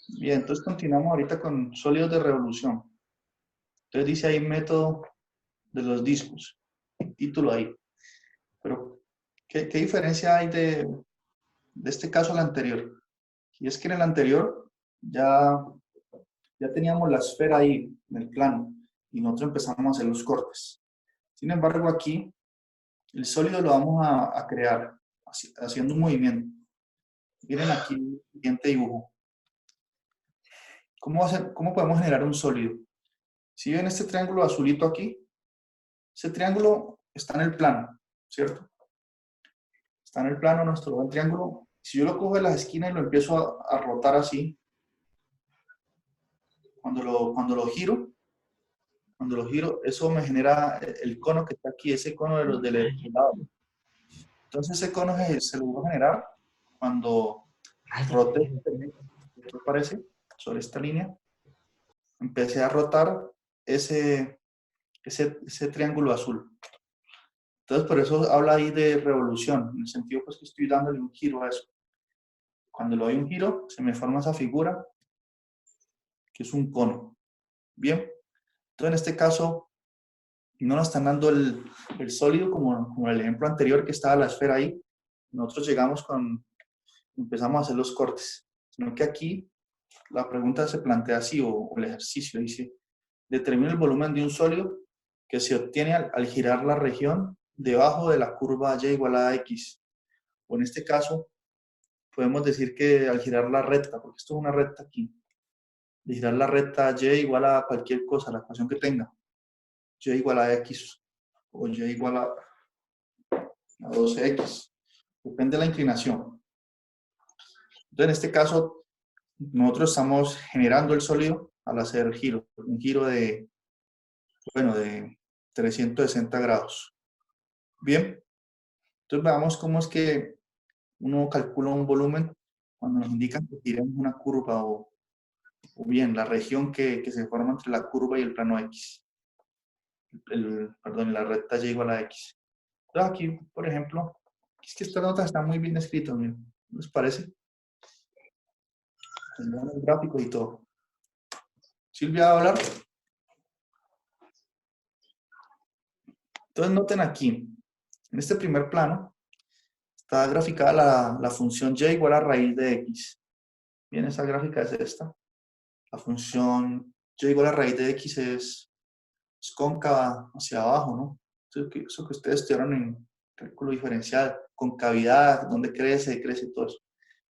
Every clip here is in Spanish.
Bien, entonces continuamos ahorita con sólidos de revolución. Entonces dice ahí método de los discos, título ahí. Pero, ¿qué diferencia hay de este caso al anterior? Y es que en el anterior ya, ya teníamos la esfera ahí en el plano y nosotros empezamos a hacer los cortes. Sin embargo, aquí el sólido lo vamos a crear haciendo un movimiento. Miren aquí el siguiente dibujo. ¿Cómo podemos generar un sólido? Si ven este triángulo azulito aquí, ese triángulo está en el plano, ¿cierto? Está en el plano nuestro buen triángulo. Si yo lo cojo de las esquinas y lo empiezo a rotar así, cuando lo giro, eso me genera el cono que está aquí, ese cono de los del lado. Entonces ese cono se lo voy a generar cuando rote, ¿qué parece? Sobre esta línea. Empecé a rotar ese triángulo azul. Entonces, por eso habla ahí de revolución, en el sentido pues que estoy dándole un giro a eso. Cuando le doy un giro, se me forma esa figura, que es un cono. Bien, entonces en este caso, no nos están dando el sólido como el ejemplo anterior que estaba la esfera ahí. Nosotros empezamos a hacer los cortes. Sino que aquí la pregunta se plantea así, o el ejercicio dice, determina el volumen de un sólido que se obtiene al girar la región debajo de la curva y igual a x. O en este caso, podemos decir que al girar la recta, porque esto es una recta aquí, de girar la recta y igual a cualquier cosa, la ecuación que tenga, y igual a x o y igual a 12x, depende de la inclinación. Entonces, en este caso, nosotros estamos generando el sólido al hacer el giro, un giro de 360 grados. Bien, entonces veamos cómo es que uno calcula un volumen cuando nos indican que giremos una curva o bien la región que se forma entre la curva y el plano X. Perdón, la recta y igual a X. Entonces aquí, por ejemplo, es que esta nota está muy bien escrita, ¿no les parece? Tendrán el gráfico y todo. Silvia, ¿va a hablar? Entonces noten aquí, en este primer plano, está graficada la función y igual a raíz de x. Bien, esa gráfica es esta. La función y igual a raíz de x es cóncava hacia abajo, ¿no? Eso que ustedes estudiaron en cálculo diferencial, concavidad, dónde crece, todo eso.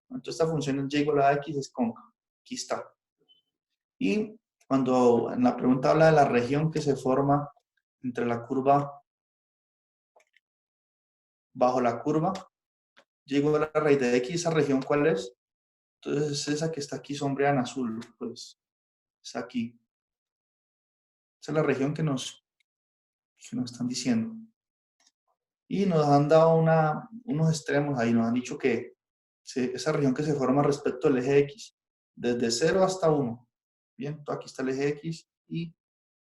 Entonces esta función y igual a x es cóncava. Aquí está. Y cuando en la pregunta habla de la región que se forma entre la curva, bajo la curva, llego a la raíz de x, esa región, ¿cuál es? Entonces es esa que está aquí sombreada en azul, pues es aquí. Esa es la región que nos están diciendo. Y nos han dado unos extremos ahí, nos han dicho que esa región que se forma respecto al eje X, desde 0 hasta 1. Bien, aquí está el eje X y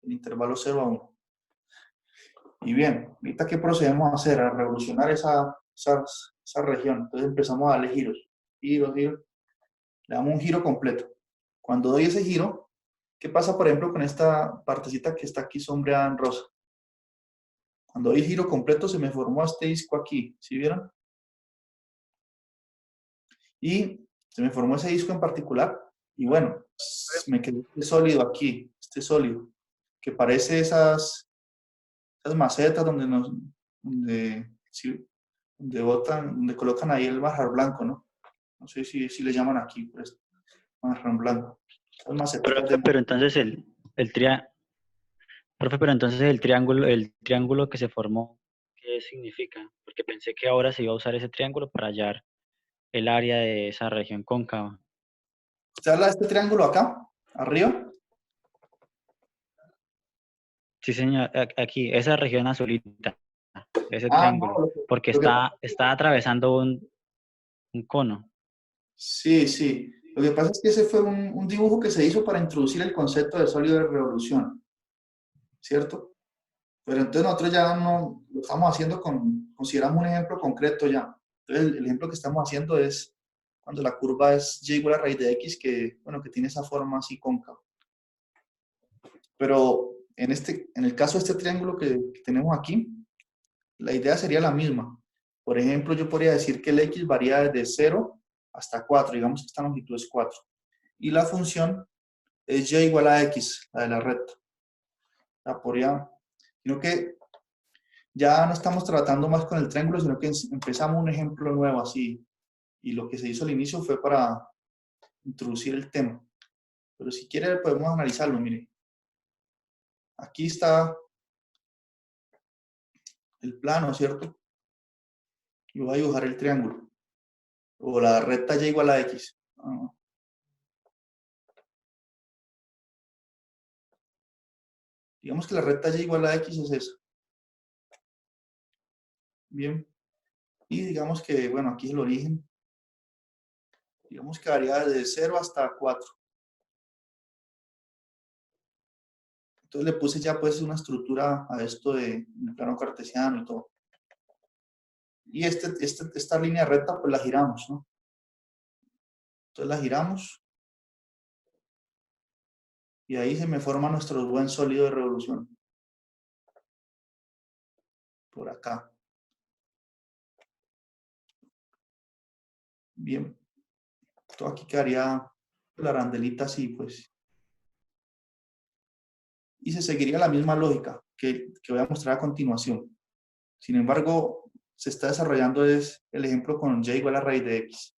el intervalo 0 a 1. Y bien, ahorita ¿qué procedemos a hacer? A revolucionar esa región. Entonces empezamos a darle giros, giros, giros. Le damos un giro completo. Cuando doy ese giro, ¿qué pasa, por ejemplo, con esta partecita que está aquí sombreada en rosa? Cuando doy giro completo se me formó este disco aquí, ¿sí vieron? Y se me formó ese disco en particular. Y bueno, me quedó este sólido aquí, este sólido, que parece esas macetas sí, donde colocan ahí el barrar blanco, ¿no? No sé si le llaman aquí, pues, barrar blanco. Esas macetas Profe, de... pero entonces profe, pero entonces el triángulo que se formó, ¿qué significa? Porque pensé que ahora se iba a usar ese triángulo para hallar el área de esa región cóncava. ¿Usted habla de este triángulo acá, arriba? Sí, señor, aquí, esa región azulita, ese Ah, no, triángulo, porque lo que pasa está atravesando un cono. sí, sí. Lo que pasa es que ese fue un dibujo que se hizo para introducir el concepto de sólido de revolución, ¿cierto? Pero entonces nosotros ya no lo estamos haciendo consideramos un ejemplo concreto ya. Entonces el ejemplo que estamos haciendo es cuando la curva es y igual a raíz de x, que, bueno, que tiene esa forma así cóncava. Pero en el caso de este triángulo que tenemos aquí, la idea sería la misma. Por ejemplo, yo podría decir que el x varía desde 0 hasta 4, digamos que esta longitud es 4. Y la función es y igual a x, la de la recta. La podría, sino que ya no estamos tratando más con el triángulo, sino que empezamos un ejemplo nuevo así. Y lo que se hizo al inicio fue para introducir el tema. Pero si quiere podemos analizarlo, mire. Aquí está el plano, ¿cierto? Y voy a dibujar el triángulo. O la recta y igual a x. Digamos que la recta y igual a x es esa. Bien. Y digamos que, bueno, aquí es el origen. Digamos que varía desde 0 hasta 4. Entonces le puse ya pues una estructura a esto de el plano cartesiano y todo. Y esta línea recta pues la giramos, ¿no? Entonces la giramos y ahí se me forma nuestro buen sólido de revolución. Por acá. Bien. Todo aquí quedaría la arandelita así, pues. Y se seguiría la misma lógica que voy a mostrar a continuación. Sin embargo, se está desarrollando es el ejemplo con y igual a raíz de x.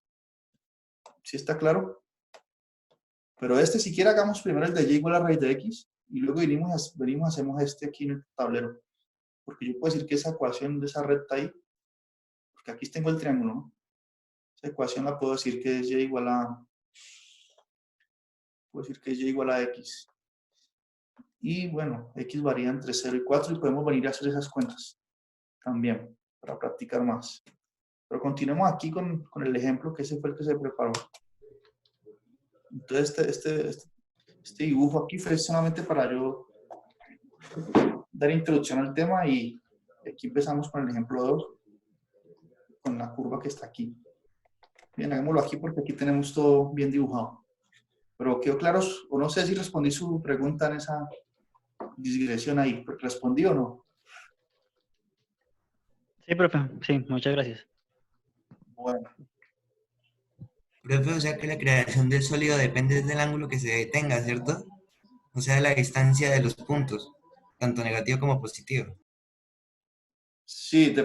¿Sí está claro? Pero si quiere hagamos primero el de y igual a raíz de x y luego hacemos este aquí en el tablero. Porque yo puedo decir que esa ecuación de esa recta ahí, porque aquí tengo el triángulo, ¿no? Esa ecuación la puedo decir que es puedo decir que es y igual a x. Y bueno, x varía entre 0 y 4 y podemos venir a hacer esas cuentas también para practicar más. Pero continuemos aquí con el ejemplo que ese fue el que se preparó. Entonces este dibujo aquí fue solamente para yo dar introducción al tema y aquí empezamos con el ejemplo 2, con la curva que está aquí. Bien, hagámoslo aquí porque aquí tenemos todo bien dibujado. Pero quedó claro, o no sé si respondí su pregunta en esa digresión ahí, ¿respondí o no? Sí, profe, sí, muchas gracias. Bueno, Profe, o sea que la creación del sólido depende del ángulo que se detenga, ¿cierto? O sea, de la distancia de los puntos, tanto negativo como positivo. sí,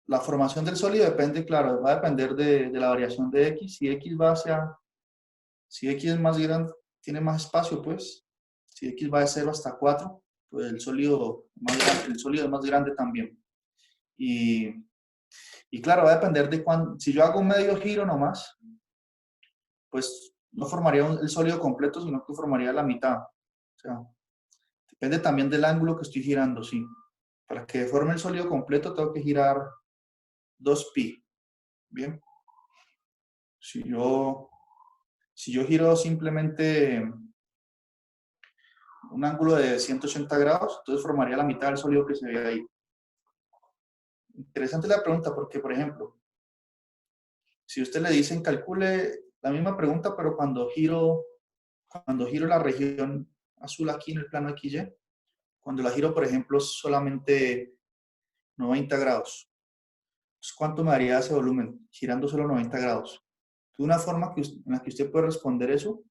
la formación del sólido depende, claro, va a depender de la variación de x. Si x es más grande, tiene más espacio, pues, si x va de 0 hasta 4, pues el sólido es más grande también. Y claro, va a depender de cuándo. Si yo hago un medio giro nomás, pues no formaría el sólido completo, sino que formaría la mitad. O sea, depende también del ángulo que estoy girando, sí. Para que forme el sólido completo tengo que girar 2pi. Bien. Si yo giro simplemente un ángulo de 180 grados, entonces formaría la mitad del sólido que se ve ahí. Interesante la pregunta porque, por ejemplo, si usted le dicen calcule la misma pregunta, pero cuando giro la región azul aquí en el plano XY, cuando la giro, por ejemplo, solamente 90 grados, pues, ¿cuánto me daría ese volumen girando solo 90 grados? Una forma en la que usted puede responder eso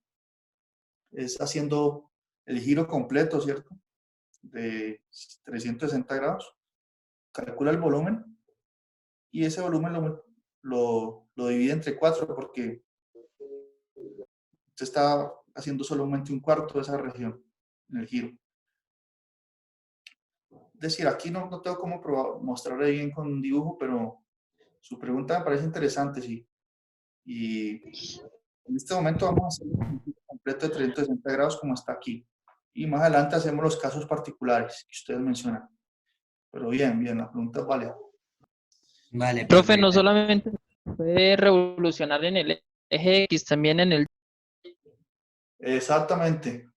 es haciendo el giro completo, ¿cierto? De 360 grados. Calcula el volumen y ese volumen lo divide entre 4 porque usted está haciendo solamente un cuarto de esa región en el giro. Es decir, aquí no tengo cómo mostrarle bien con un dibujo, pero su pregunta me parece interesante, sí. Y en este momento vamos a hacer un giro completo de 360 grados como está aquí. Y más adelante hacemos los casos particulares que ustedes mencionan. Pero bien, la pregunta es válida. Vale, Profe, no perfecto. solamente puede revolucionar en el eje X, también en el... Exactamente.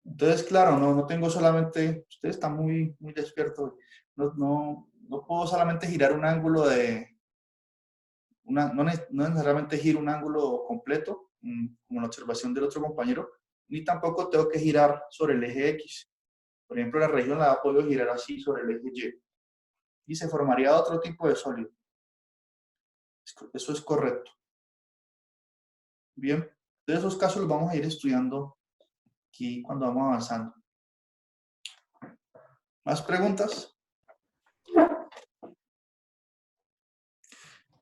Entonces, claro, no tengo solamente, usted está muy despierto, no puedo solamente girar un ángulo de no necesariamente giro un ángulo completo, como la observación del otro compañero, ni tampoco tengo que girar sobre el eje X. Por ejemplo, la región la puedo girar así sobre el eje Y. Y se formaría otro tipo de sólido. Eso es correcto. Bien, de esos casos los vamos a ir estudiando aquí cuando vamos avanzando. ¿Más preguntas?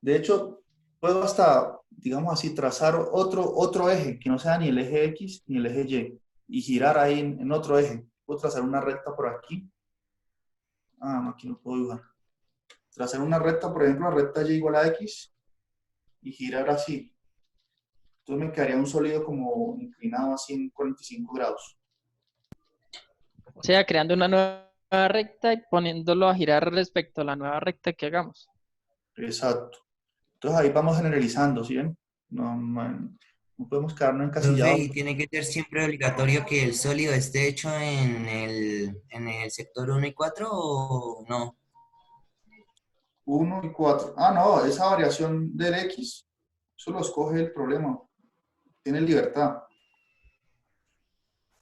De hecho, puedo hasta, digamos así, trazar otro eje que no sea ni el eje X ni el eje Y girar ahí en otro eje. Puedo trazar una recta por aquí. Ah, no, aquí no puedo dibujar. Trazar una recta, por ejemplo, la recta Y igual a X y girar así. Entonces me quedaría un sólido como inclinado así en 45 grados. O sea, creando una nueva recta y poniéndolo a girar respecto a la nueva recta que hagamos. Exacto. Entonces ahí vamos generalizando, ¿sí ven? No podemos quedarnos Profe, encasillados. ¿y tiene que ser siempre obligatorio que el sólido esté hecho en el sector 1 y 4 o no? 1 y 4. Ah, no, esa variación del X, eso lo escoge el problema. Tiene libertad.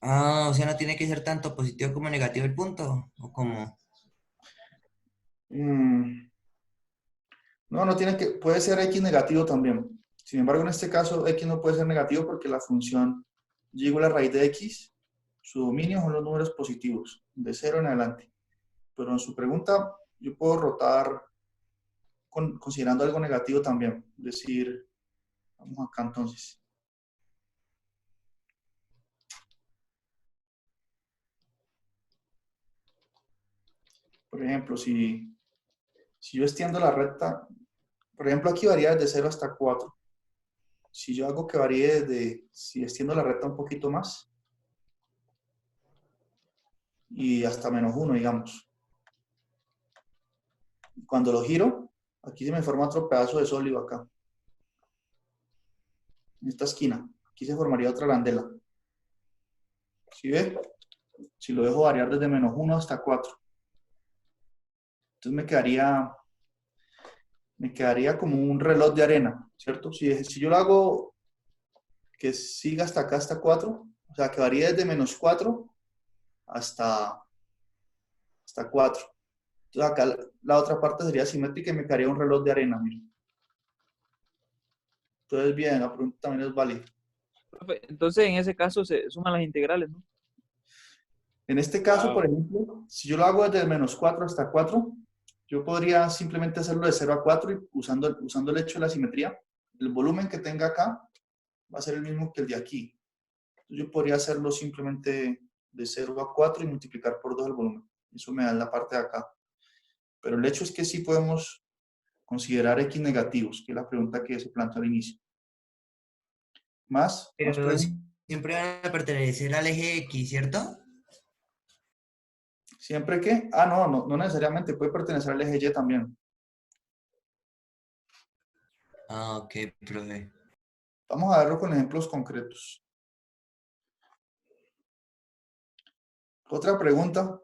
Ah, o sea, no tiene que ser tanto positivo como negativo el punto, ¿o cómo? Mm, no, no tiene que, puede ser X negativo también. Sin embargo, en este caso, X no puede ser negativo porque la función y igual a raíz de X, su dominio son los números positivos, de 0 en adelante. Pero en su pregunta, yo puedo rotar considerando algo negativo también. Es decir, vamos acá entonces. Por ejemplo, si yo extiendo la recta, por ejemplo, aquí varía desde 0 hasta 4. Si yo hago que varíe si extiendo la recta un poquito más, y hasta -1, digamos. Cuando lo giro, aquí se me forma otro pedazo de sólido acá. En esta esquina. Aquí se formaría otra arandela. ¿Sí ve? Si lo dejo variar desde -1 hasta 4. Entonces me quedaría como un reloj de arena, ¿cierto? Si yo lo hago que siga hasta acá, hasta 4, o sea, que varíe desde -4 hasta 4. Entonces acá la otra parte sería simétrica y me quedaría un reloj de arena, miren. Entonces, bien, la pregunta también es válida. Profe, entonces, en ese caso se suman las integrales, ¿no? En este caso, por ejemplo, si yo lo hago desde -4 hasta 4, yo podría simplemente hacerlo de 0 a 4 y usando el hecho de la simetría. El volumen que tenga acá va a ser el mismo que el de aquí. Entonces, yo podría hacerlo simplemente de 0 a 4 y multiplicar por 2 el volumen. Eso me da la parte de acá. Pero el hecho es que sí podemos considerar X negativos, que es la pregunta que se planteó al inicio. ¿Más Pero preguntas? siempre van a pertenecer al eje X, ¿cierto? ¿Siempre que? Ah, no necesariamente, puede pertenecer al eje Y también. Ah, ok, profe. Vamos a verlo con ejemplos concretos. Otra pregunta.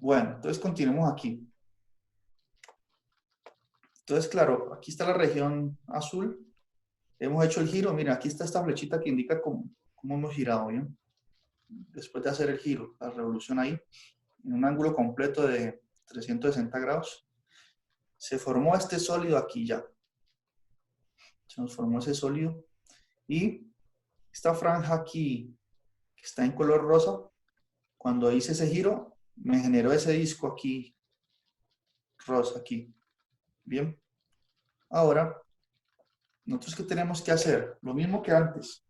Bueno, entonces continuemos aquí. Entonces, claro, aquí está la región azul. Hemos hecho el giro. Mira, aquí está esta flechita que indica cómo hemos girado, ¿bien? Después de hacer el giro, la revolución ahí, en un ángulo completo de 360 grados, se formó este sólido aquí ya. Se nos formó ese sólido. Y esta franja aquí, que está en color rosa, cuando hice ese giro, me generó ese disco aquí, rosa aquí. Bien. Ahora, nosotros, ¿qué tenemos que hacer? Lo mismo que antes.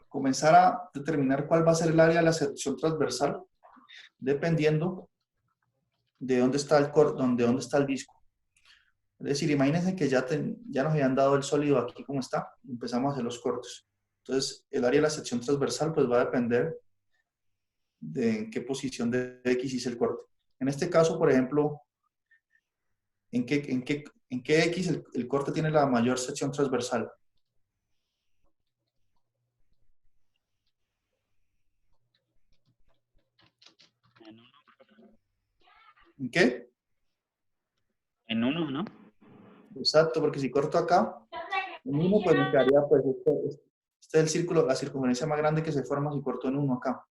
Comenzar a determinar cuál va a ser el área de la sección transversal, dependiendo de dónde está dónde está el disco. Es decir, imagínense que ya nos habían dado el sólido aquí como está, y empezamos a hacer los cortes. Entonces, el área de la sección transversal pues va a depender de en qué posición de X hice el corte. En este caso, por ejemplo, ¿en qué X el corte tiene la mayor sección transversal? ¿En qué? En 1, ¿no? Exacto, porque si corto acá, en 1, pues me quedaría, pues, este es el círculo, la circunferencia más grande que se forma si corto en 1 acá.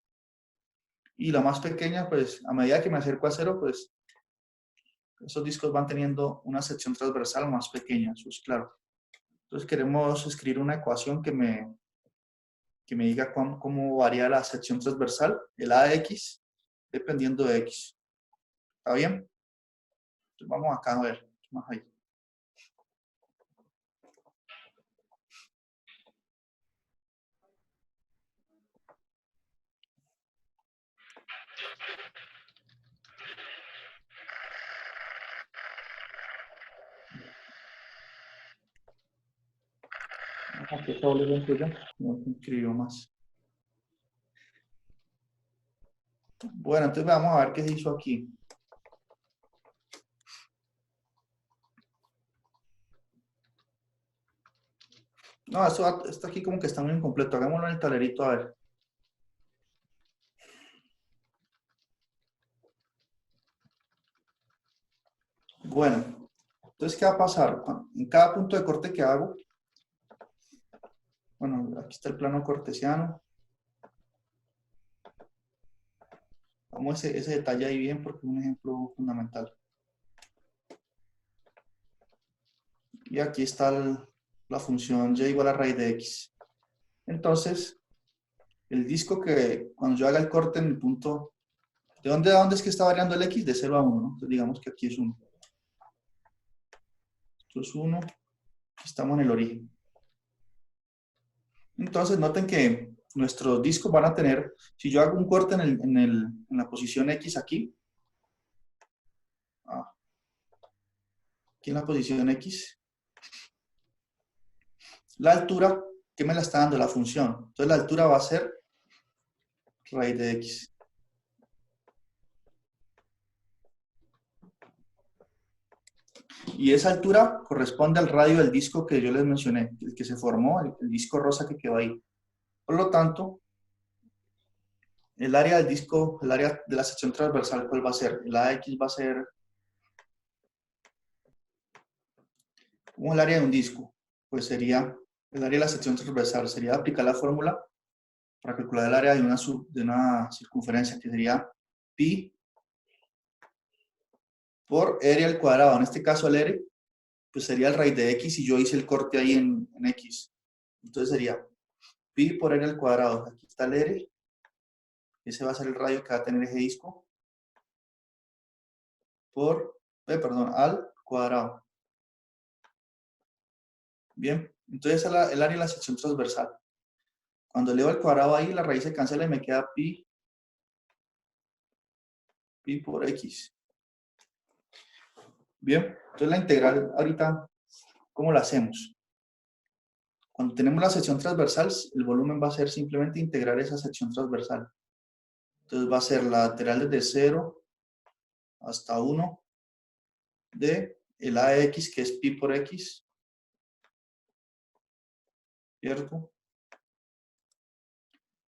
Y la más pequeña, pues, a medida que me acerco a 0, pues, esos discos van teniendo una sección transversal más pequeña, eso es claro. Entonces queremos escribir una ecuación que me diga cómo varía la sección transversal, el A de X, dependiendo de X. ¿Está bien? Entonces vamos acá a ver, ¿qué más hay? Aquí está el tuyo, no se inscribió más. Bueno, entonces vamos a ver qué se hizo aquí. No, esto aquí como que está muy incompleto. Hagámoslo en el talerito a ver. Bueno, entonces, ¿qué va a pasar? En cada punto de corte que hago, bueno, aquí está el plano cartesiano. Vamos ese detalle ahí bien porque es un ejemplo fundamental. Y aquí está la función y igual a raíz de x. Entonces, el disco que cuando yo haga el corte en el punto, ¿de dónde a dónde es que está variando el x? De 0 a 1, ¿no? Entonces digamos que aquí es 1. Esto es 1, aquí estamos en el origen. Entonces noten que nuestros discos van a tener, si yo hago un corte en la posición x aquí en la posición x, la altura, ¿qué me la está dando? La función. Entonces la altura va a ser raíz de x. Y esa altura corresponde al radio del disco que yo les mencioné, el que se formó, el disco rosa que quedó ahí. Por lo tanto, el área del disco, el área de la sección transversal, ¿cuál va a ser? El AX va a ser como el área de un disco. Pues sería el área de la sección transversal. Sería aplicar la fórmula para calcular el área de una circunferencia, que sería pi por r al cuadrado. En este caso el r, pues sería el raíz de x y yo hice el corte ahí en x. Entonces sería pi por r al cuadrado. Aquí está el r. Ese va a ser el radio que va a tener ese disco. Al cuadrado. Bien, entonces el área de la sección transversal. Cuando elevo al cuadrado ahí, la raíz se cancela y me queda pi por x. Bien, entonces la integral ahorita, ¿cómo la hacemos? Cuando tenemos la sección transversal, el volumen va a ser simplemente integrar esa sección transversal. Entonces va a ser la lateral desde 0 hasta 1 de el a de x, que es pi por x, ¿cierto?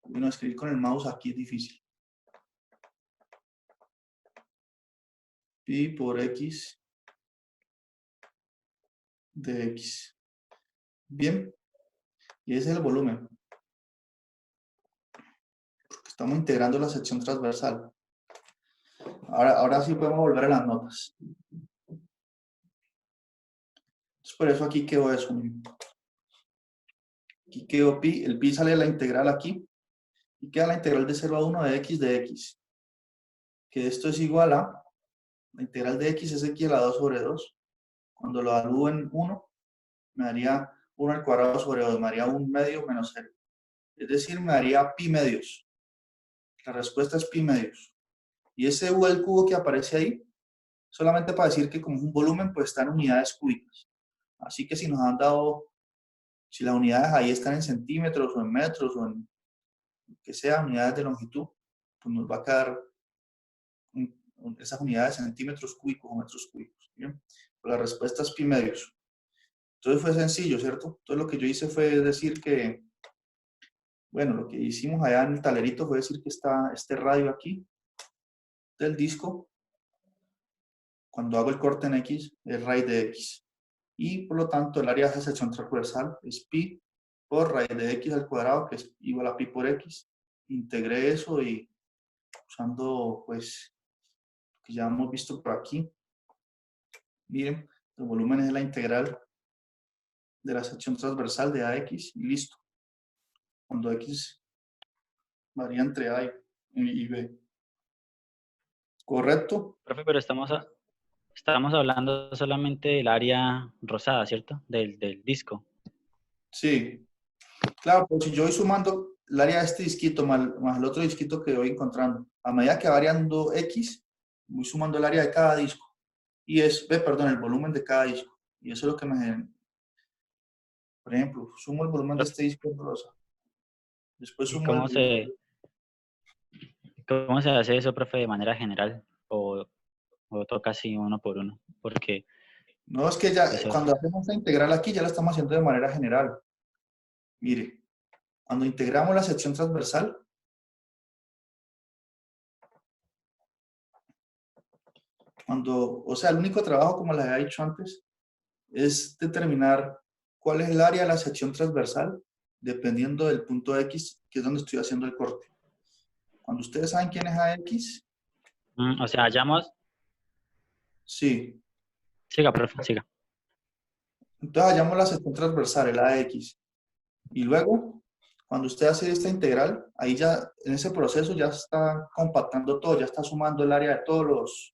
Bueno, escribir con el mouse aquí es difícil. Pi por x de x. Bien, y ese es el volumen. Porque estamos integrando la sección transversal. Ahora sí podemos volver a las notas. Entonces, por eso aquí quedó eso. Aquí quedó pi, el pi sale de la integral aquí, y queda la integral de 0 a 1 de x, que esto es igual a, la integral de x es x a la 2 sobre 2. Cuando lo evalúo en 1, me daría 1 al cuadrado sobre 2, me daría 1 medio menos 0. Es decir, me daría pi medios. La respuesta es pi medios. Y ese u al cubo que aparece ahí, solamente para decir que como es un volumen, pues está en unidades cúbicas. Así que si nos han dado, si las unidades ahí están en centímetros o en metros o en que sea unidades de longitud, pues nos va a quedar esas unidades en centímetros cúbicos o metros cúbicos. ¿Bien? Pues la respuesta es pi medios. Entonces fue sencillo, ¿cierto? Entonces lo que yo hice fue decir que, bueno, lo que hicimos allá en el talerito fue decir que está este radio aquí del disco, cuando hago el corte en X, es raíz de X. Y por lo tanto, el área de esa sección transversal es pi por raíz de X al cuadrado, que es igual a pi por X. Integré eso y usando, pues, lo que ya hemos visto por aquí. Miren, el volumen es la integral de la sección transversal de AX y listo. Cuando X varía entre A y B. ¿Correcto? Profe, pero estamos hablando solamente del área rosada, ¿cierto? Del disco. Sí. Claro, pues si yo voy sumando el área de este disquito más el otro disquito que voy encontrando, a medida que va variando X, voy sumando el área de cada disco. Y es, perdón, el volumen de cada disco. Y eso es lo que me... Por ejemplo, sumo el volumen de este disco en rosa. Después ¿Y sumo el... cómo se hace eso, profe, de manera general? ¿O toca así uno por uno? Porque No, es que ya eso, cuando hacemos la integral aquí ya la estamos haciendo de manera general. Mire, cuando integramos la sección transversal, o sea, el único trabajo, como les había dicho antes, es determinar cuál es el área de la sección transversal dependiendo del punto X, que es donde estoy haciendo el corte. Cuando ustedes saben quién es AX, o sea, hallamos, sí. siga, profe, siga. Entonces hallamos la sección transversal, el AX. Y luego, cuando usted hace esta integral, ahí ya, en ese proceso ya está compactando todo, ya está sumando el área de todos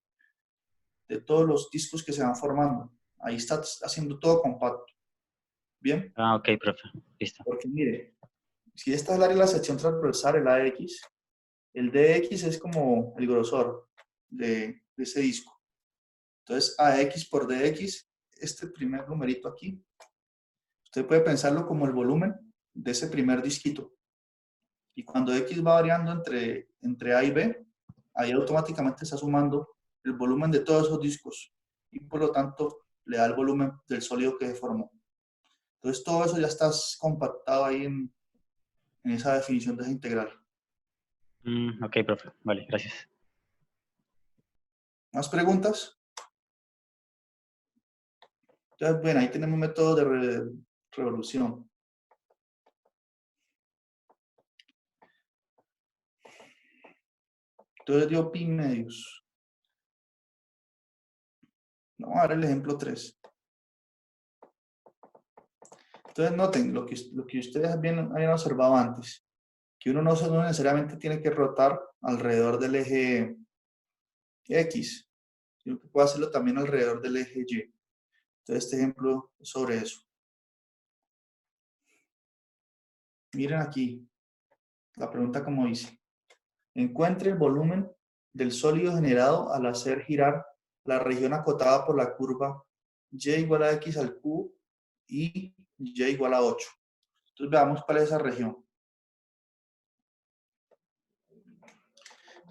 los discos que se van formando. Ahí está haciendo todo compacto. ¿Bien? Ah, ok, profe, listo. Porque mire, si esta es el área de la sección transversal, el AX, el DX es como el grosor de ese disco. Entonces, AX por DX, este primer numerito aquí, usted puede pensarlo como el volumen de ese primer disquito. Y cuando X va variando entre A y B, ahí automáticamente está sumando el volumen de todos esos discos. Y por lo tanto, le da el volumen del sólido que se formó. Entonces, todo eso ya está compactado ahí en esa definición de esa integral. Ok, profe, vale, gracias. ¿Más preguntas? Entonces, bueno, ahí tenemos un método de revolución. Entonces dio pi medios. Vamos a ver el ejemplo 3. Entonces noten lo que ustedes habían observado antes, que uno no necesariamente tiene que rotar alrededor del eje X, sino que puede hacerlo también alrededor del eje Y. Entonces este ejemplo es sobre eso. Miren aquí, la pregunta como dice. Encuentre el volumen del sólido generado al hacer girar la región acotada por la curva y igual a x al cubo y y igual a 8. Entonces veamos cuál es esa región.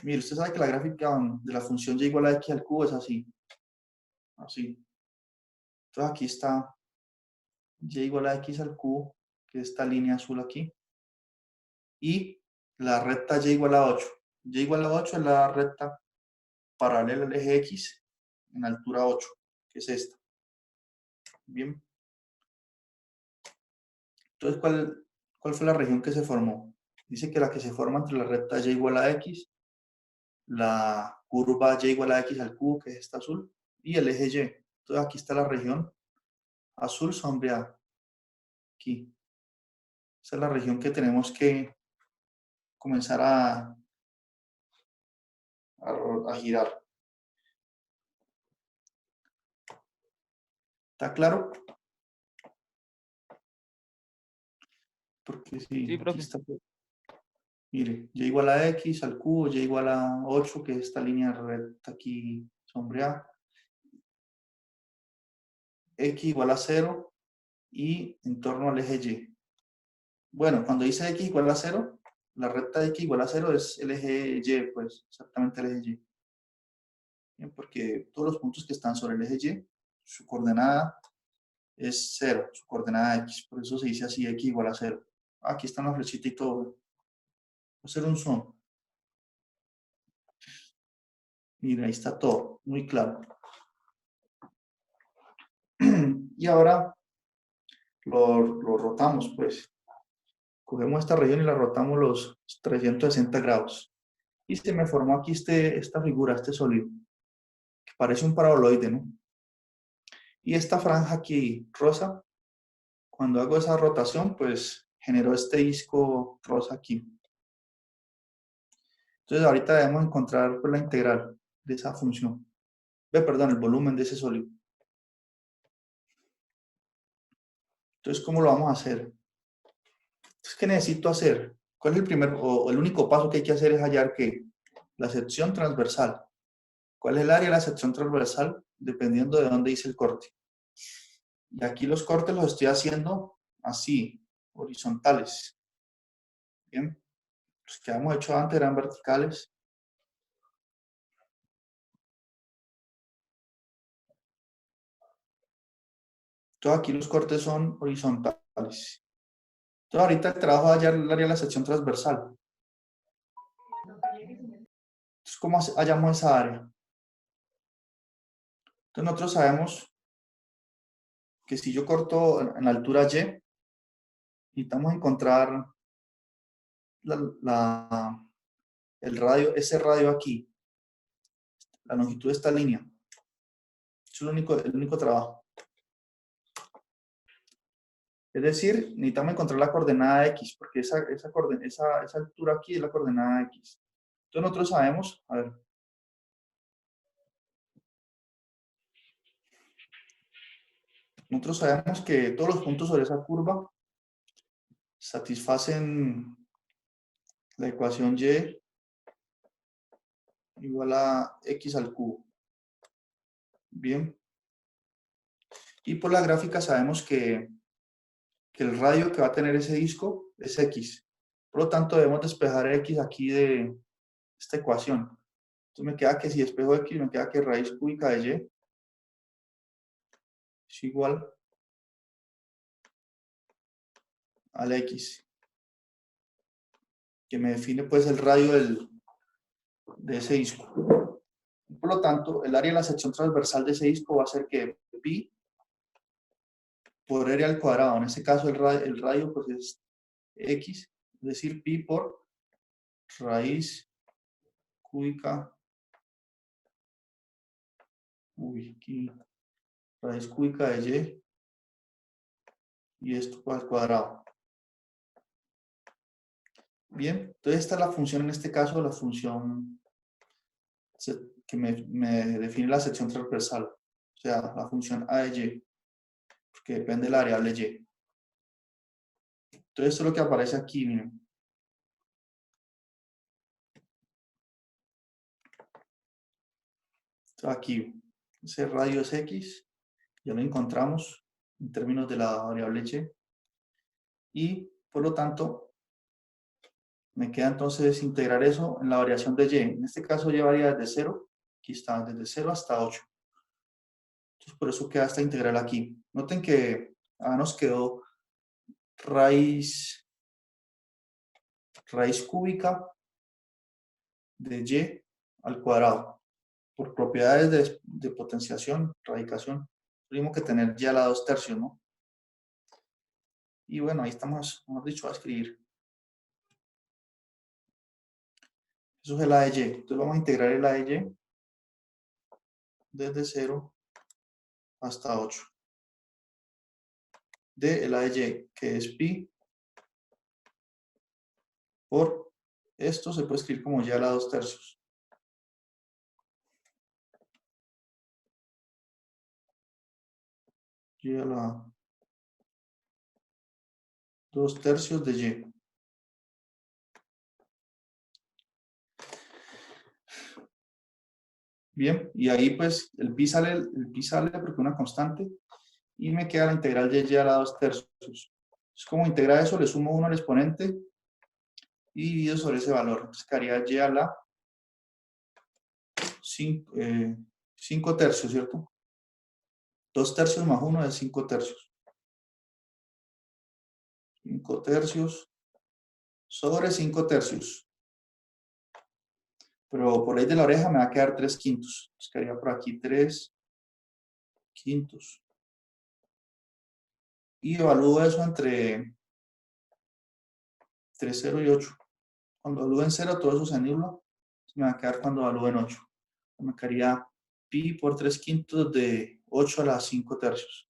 Mire, usted sabe que la gráfica de la función y igual a x al cubo es así. Así. Entonces aquí está y igual a x al cubo, que es esta línea azul aquí. Y la recta y igual a 8. Y igual a 8 es la recta paralela al eje x en altura 8, que es esta. Bien. Entonces, ¿cuál fue la región que se formó? Dice que la que se forma entre la recta y igual a x, la curva y igual a x al cubo, que es esta azul, y el eje y. Entonces, aquí está la región azul sombreada. Aquí. Esa es la región que tenemos que comenzar a girar. ¿Está claro? Porque sí, Sí, aquí profe. está. Mire, y igual a x al cubo, y igual a 8, que es esta línea recta aquí sombreada. X igual a 0 y en torno al eje Y. Bueno, cuando dice X igual a 0, la recta de X igual a 0 es el eje Y, pues exactamente el eje Y. Bien, porque todos los puntos que están sobre el eje Y, su coordenada es 0, su coordenada X. Por eso se dice así, X igual a 0. Aquí está la flechita y todo. Voy a hacer un zoom. Miren, ahí está todo, muy claro. Y ahora lo rotamos, pues. Cogemos esta región y la rotamos los 360 grados. Y se me formó aquí esta figura, este sólido, que parece un paraboloide, ¿no? Y esta franja aquí, rosa, cuando hago esa rotación, pues generó este disco rosa aquí. Entonces ahorita debemos encontrar pues, la integral de esa función. Perdón, el volumen de ese sólido. Entonces, ¿cómo lo vamos a hacer? Entonces, ¿qué necesito hacer? ¿Cuál es el primer o el único paso que hay que hacer es hallar que la sección transversal? ¿Cuál es el área de la sección transversal? Dependiendo de dónde hice el corte. Y aquí los cortes los estoy haciendo así, horizontales. Bien. Los que habíamos hecho antes eran verticales. Entonces aquí los cortes son horizontales. Entonces ahorita el trabajo es hallar el área de la sección transversal. Entonces, ¿cómo hallamos esa área? Entonces nosotros sabemos que si yo corto en la altura Y, necesitamos encontrar el radio, ese radio aquí, la longitud de esta línea. Es el único trabajo. Es decir, necesitamos encontrar la coordenada X, porque esa altura aquí es la coordenada X. Entonces nosotros sabemos, a ver, nosotros sabemos que todos los puntos sobre esa curva satisfacen la ecuación Y igual a X al cubo. Bien. Y por la gráfica sabemos que el radio que va a tener ese disco es X. Por lo tanto, debemos despejar X aquí de esta ecuación. Entonces me queda que si despejo X, me queda que raíz cúbica de Y es igual al X, que me define pues el radio de ese disco. Por lo tanto, el área de la sección transversal de ese disco va a ser que pi por r al cuadrado. En este caso el radio pues es X, es decir, pi por raíz cúbica, aquí, raíz cúbica de Y esto al cuadrado. Bien, entonces esta es la función, en este caso, la función que me define la sección transversal, o sea, la función a de y, porque depende de la variable y. Entonces esto es lo que aparece aquí, miren. Entonces, aquí, ese radio es x, ya lo encontramos en términos de la variable y por lo tanto, me queda entonces integrar eso en la variación de y. En este caso y varía desde 0, aquí está, desde 0 hasta 8. Entonces, por eso queda esta integral aquí. Noten que nos quedó raíz cúbica de y al cuadrado. Por propiedades de potenciación, radicación, tuvimos que tener y a la 2/3, ¿no? Y bueno, ahí estamos, mejor dicho, a escribir. Eso es el a de y. Entonces vamos a integrar el a de y desde 0 hasta 8. De el a de y, que es pi por esto se puede escribir como y a la 2/3. Y a la 2/3 de y. Bien, y ahí pues el pi sale porque una constante y me queda la integral de y a la 2/3. Es como integrar eso, le sumo 1 al exponente y divido sobre ese valor. Entonces quedaría y a la 5/3, ¿cierto? 2/3 más 1 es 5/3. 5/3 sobre 5/3. Pero por ahí de la oreja me va a quedar 3/5. Entonces quedaría por aquí 3/5. Y evalúo eso entre 0 y 8. Cuando evalúo en 0, todo eso se anula. Me va a quedar cuando evalúo en 8. Me quedaría pi por 3/5 de 8 a la 5/3.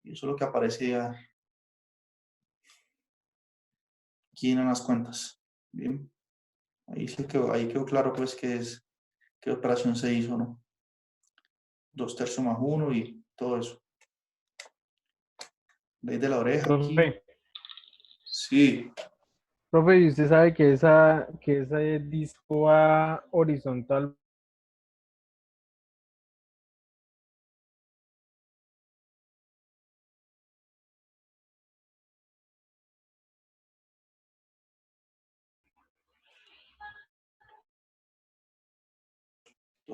Y eso es lo que aparece aquí en las cuentas. Bien. Ahí quedó claro pues qué operación se hizo, ¿no? 2/3 más 1 y todo eso. Ley de la oreja aquí. Profe, Sí, profe, ¿y usted sabe que ese disco va horizontal?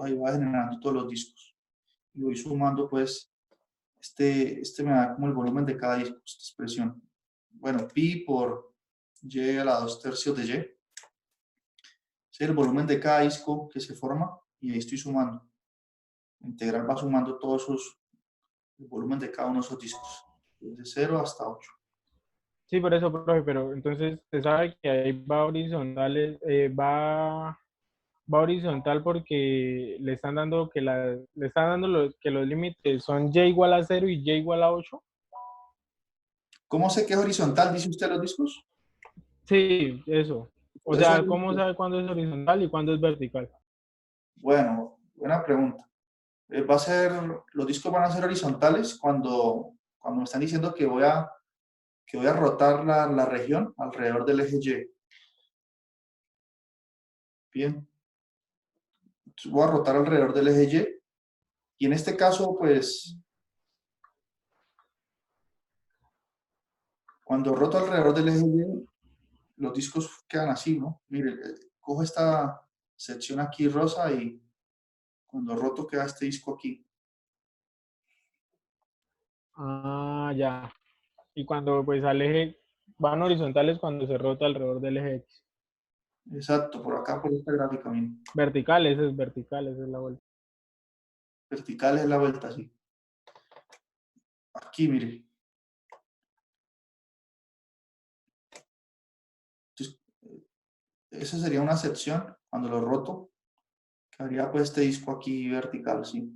ahí va generando todos los discos. Y voy sumando pues, este me da como el volumen de cada disco, esta expresión. Bueno, pi por y a la 2/3 de y. Ese es el volumen de cada disco que se forma y ahí estoy sumando. La integral va sumando todos el volumen de cada uno de esos discos, desde 0 hasta 8. Sí, por eso, profe, pero entonces usted sabe que ahí va horizontal, va horizontal porque le están dando que los límites son y igual a 0 y y igual a 8. ¿Cómo sé que es horizontal, dice usted, los discos? Sí, eso. O Entonces, sea, ¿cómo sabe cuándo es horizontal y cuándo es vertical? bueno, buena pregunta. Los discos van a ser horizontales cuando me están diciendo que voy a rotar la región alrededor del eje Y. Bien, entonces voy a rotar alrededor del eje Y. Y en este caso, pues, cuando roto alrededor del eje Y, los discos quedan así, ¿no? Mire, cojo esta sección aquí rosa y cuando roto queda este disco aquí. Ah, ya. Y cuando pues al eje, van horizontales cuando se rota alrededor del eje X. Exacto, por acá, por esta gráfica, miren. Vertical, esa es la vuelta. Vertical es la vuelta, así. Aquí, mire. Entonces, esa sería una sección. Cuando lo roto, quedaría pues este disco aquí vertical, ¿sí?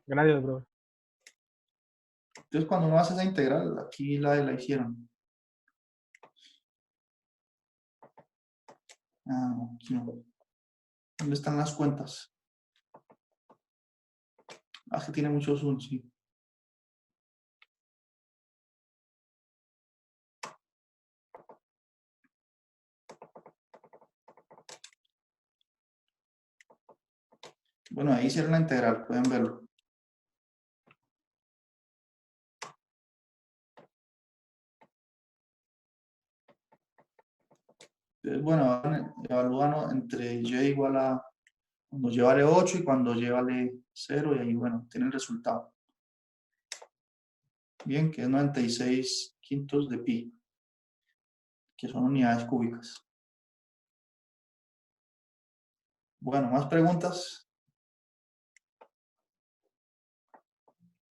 Gracias, profe. Entonces, cuando uno hace esa integral, aquí la hicieron. Ah, no, aquí no. ¿Dónde están las cuentas? Ah, es que tiene mucho zoom, sí. Bueno, ahí hicieron la integral, pueden verlo. Entonces, bueno, evalúan entre y igual a cuando y vale 8 y cuando y vale 0 y ahí, bueno, tiene el resultado. Bien, que es 96/5 de pi, que son unidades cúbicas. Bueno, más preguntas.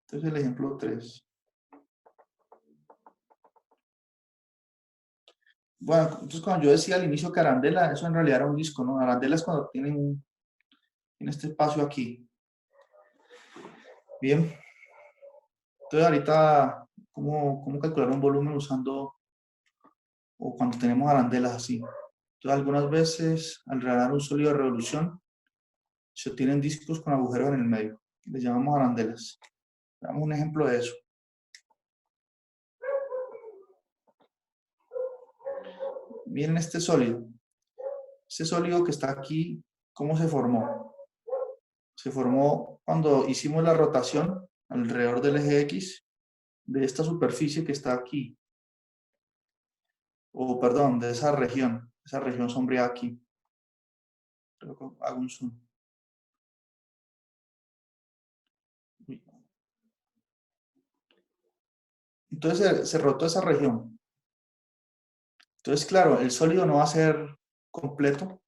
Entonces el ejemplo 3. Bueno, entonces cuando yo decía al inicio que arandela, eso en realidad era un disco, ¿no? Arandela es cuando tienen este espacio aquí. Bien. Entonces ahorita, ¿cómo calcular un volumen usando, o cuando tenemos arandelas así? Entonces algunas veces al regalar un sólido de revolución, se obtienen discos con agujeros en el medio. Les llamamos arandelas. Damos un ejemplo de eso. Miren este sólido. Este sólido que está aquí, ¿cómo se formó? Se formó cuando hicimos la rotación alrededor del eje X de esta superficie que está aquí. O perdón, de esa región sombreada aquí. Creo que hago un zoom. Uy. Entonces se rotó esa región. Entonces, claro, el sólido no va a ser completo,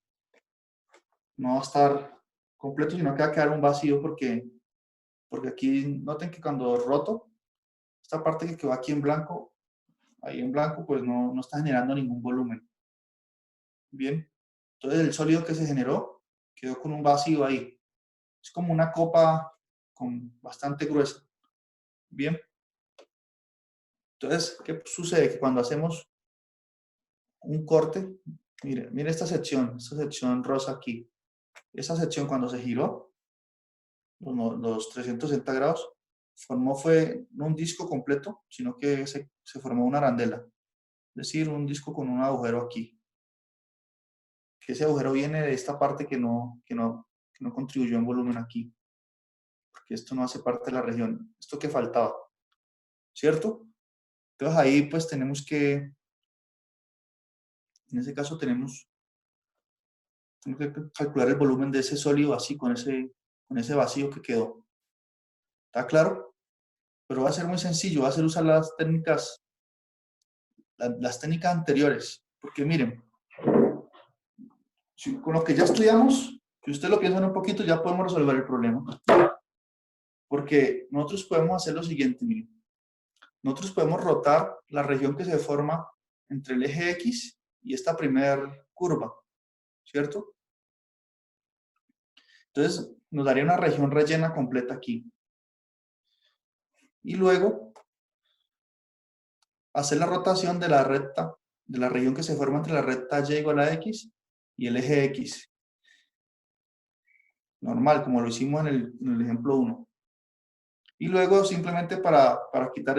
no va a estar completo, sino que va a quedar un vacío porque aquí, noten que cuando roto, esta parte que quedó aquí en blanco, ahí en blanco, pues no está generando ningún volumen. Bien, entonces el sólido que se generó quedó con un vacío ahí. Es como una copa bastante gruesa. Bien. Entonces, ¿qué sucede? Que cuando hacemos un corte, mire esta sección rosa aquí. Esa sección cuando se giró, los 360 grados, fue no un disco completo, sino que se formó una arandela. Es decir, un disco con un agujero aquí. Que ese agujero viene de esta parte que no contribuyó en volumen aquí. Porque esto no hace parte de la región. Esto que faltaba. ¿Cierto? Entonces ahí pues tenemos que, en ese caso tenemos que calcular el volumen de ese sólido así, con ese vacío que quedó. ¿Está claro? Pero va a ser muy sencillo, va a ser usar las técnicas anteriores. Porque miren, con lo que ya estudiamos, si ustedes lo piensan un poquito, ya podemos resolver el problema. Porque nosotros podemos hacer lo siguiente, miren. Nosotros podemos rotar la región que se forma entre el eje X y esta primera curva, ¿cierto? Entonces, nos daría una región rellena completa aquí. Y luego, hacer la rotación de la recta, de la región que se forma entre la recta Y igual a X y el eje X. Normal, como lo hicimos en el ejemplo 1. Y luego, simplemente para hallar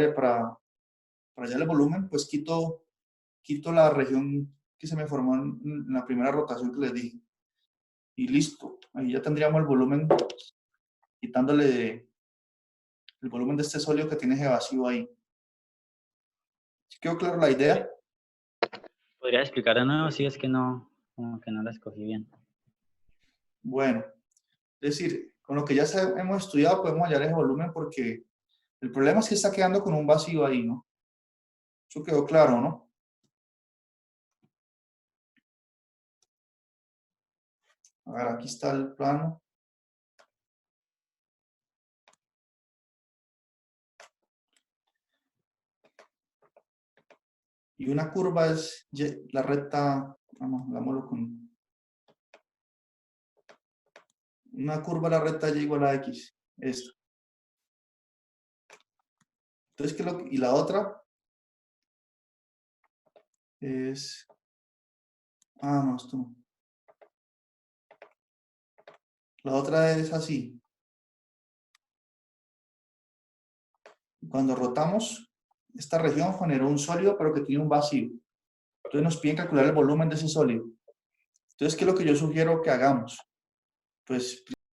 el volumen, pues quito la región que se me formó en la primera rotación que les dije. Y listo. Ahí ya tendríamos el volumen, quitándole el volumen de este sólido que tiene ese vacío ahí. ¿Quedó claro la idea? ¿Podría explicar de nuevo? Sí, es que no, como que no la escogí bien. Bueno, es decir, con lo que ya hemos estudiado podemos hallar ese volumen porque el problema es que está quedando con un vacío ahí, ¿no? Eso quedó claro, ¿no? A ver, aquí está el plano. Y una curva es la recta, vamos, hagámoslo con... Una curva, la recta Y igual a X. Esto. Entonces, y la otra es... Ah, no, esto no. La otra es así. Cuando rotamos, esta región generó un sólido, pero que tiene un vacío. Entonces nos piden calcular el volumen de ese sólido. Entonces, ¿qué es lo que yo sugiero que hagamos? Pues